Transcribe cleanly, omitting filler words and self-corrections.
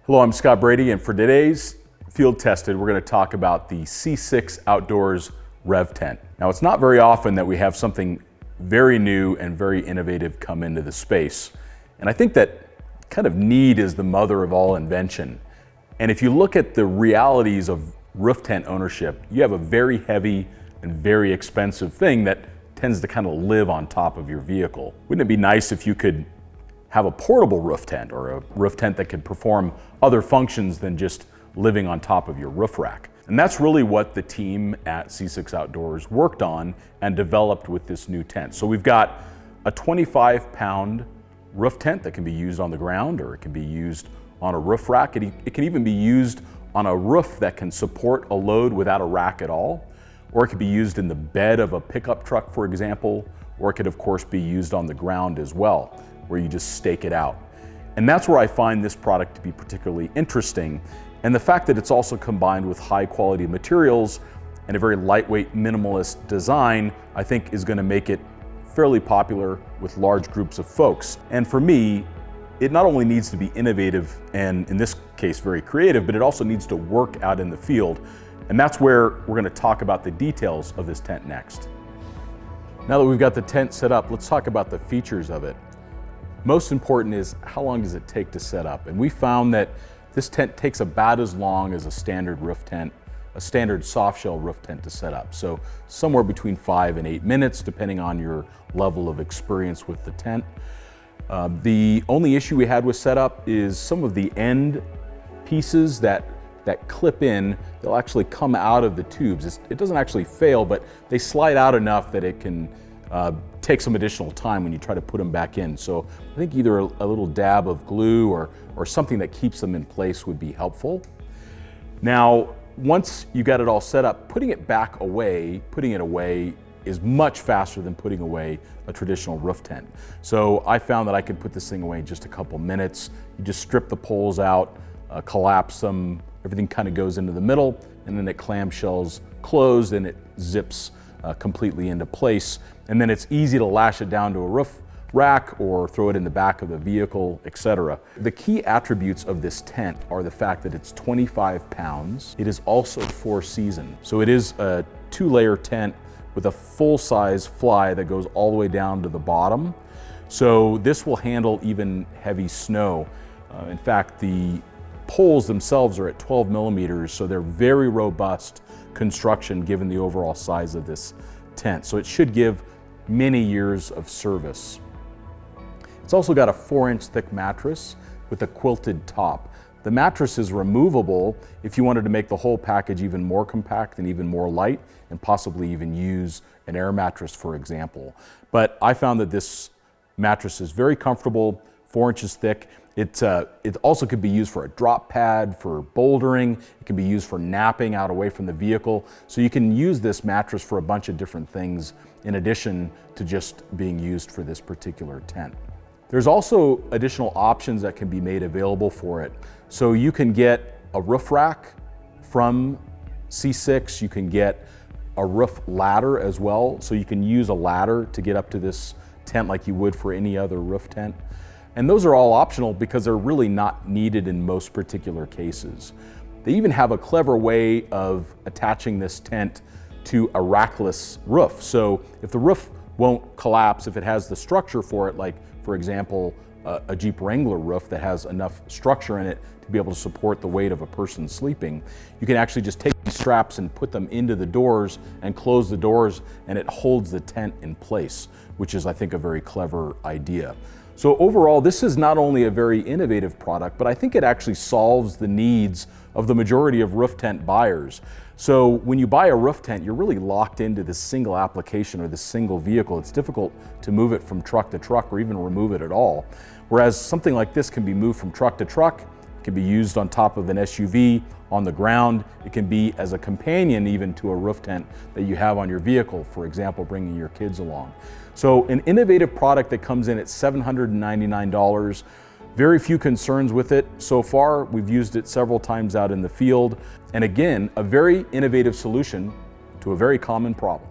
Hello, I'm Scott Brady, and for today's Field Tested, we're going to talk about the C6 Outdoors Rev Tent. Now, it's not very often that we have something very new and very innovative come into the space. And I think that kind of need is the mother of all invention. And if you look at the realities of roof tent ownership, you have a very heavy and very expensive thing that tends to kind of live on top of your vehicle. Wouldn't it be nice if you could have a portable roof tent or a roof tent that could perform other functions than just living on top of your roof rack? And that's really what the team at C6 Outdoors worked on and developed with this new tent. So we've got a 25-pound roof tent that can be used on the ground, or it can be used on a roof rack. It can even be used on a roof that can support a load without a rack at all, or it could be used in the bed of a pickup truck, for example, or it could of course be used on the ground as well, where you just stake it out. And that's where I find this product to be particularly interesting. And the fact that it's also combined with high quality materials and a very lightweight, minimalist design, I think is going to make it fairly popular with large groups of folks. And for me, it not only needs to be innovative and in this case very creative, but it also needs to work out in the field. And that's where we're going to talk about the details of this tent next. Now that we've got the tent set up, let's talk about the features of it. Most important is, how long does it take to set up? And we found that this tent takes about as long as a standard roof tent, a standard soft shell roof tent to set up. So somewhere between 5 and 8 minutes, depending on your level of experience with the tent. The only issue we had with setup is some of the end pieces that clip in, they'll actually come out of the tubes. It doesn't actually fail, but they slide out enough that it can take some additional time when you try to put them back in. So I think either a little dab of glue or something that keeps them in place would be helpful. Now, once you got it all set up, putting it away is much faster than putting away a traditional roof tent. So I found that I could put this thing away in just a couple minutes. You just strip the poles out, collapse them, everything kind of goes into the middle, and then it clamshells closed and it zips completely into place. And then it's easy to lash it down to a roof rack or throw it in the back of the vehicle, etc. The key attributes of this tent are the fact that it's 25 pounds. It is also 4-season. So it is a 2-layer tent with a full-size fly that goes all the way down to the bottom. So this will handle even heavy snow. In fact, the poles themselves are at 12 millimeters, so they're very robust construction given the overall size of this tent. So it should give many years of service. It's also got a 4-inch thick mattress with a quilted top. The mattress is removable if you wanted to make the whole package even more compact and even more light, and possibly even use an air mattress, for example. But I found that this mattress is very comfortable, 4 inches thick. It also could be used for a drop pad, for bouldering. It can be used for napping out away from the vehicle. So you can use this mattress for a bunch of different things in addition to just being used for this particular tent. There's also additional options that can be made available for it. So you can get a roof rack from C6. You can get a roof ladder as well. So you can use a ladder to get up to this tent like you would for any other roof tent. And those are all optional because they're really not needed in most particular cases. They even have a clever way of attaching this tent to a rackless roof. So if the roof won't collapse, if it has the structure for it, like for example, a Jeep Wrangler roof that has enough structure in it to be able to support the weight of a person sleeping, you can actually just take these straps and put them into the doors and close the doors, and it holds the tent in place, which is, I think, a very clever idea. So overall, this is not only a very innovative product, but I think it actually solves the needs of the majority of roof tent buyers. So when you buy a roof tent, you're really locked into this single application or this single vehicle. It's difficult to move it from truck to truck or even remove it at all. Whereas something like this can be moved from truck to truck, it can be used on top of an SUV, on the ground. It can be as a companion even to a roof tent that you have on your vehicle, for example, bringing your kids along. So an innovative product that comes in at $799. Very few concerns with it so far. We've used it several times out in the field. And again, a very innovative solution to a very common problem.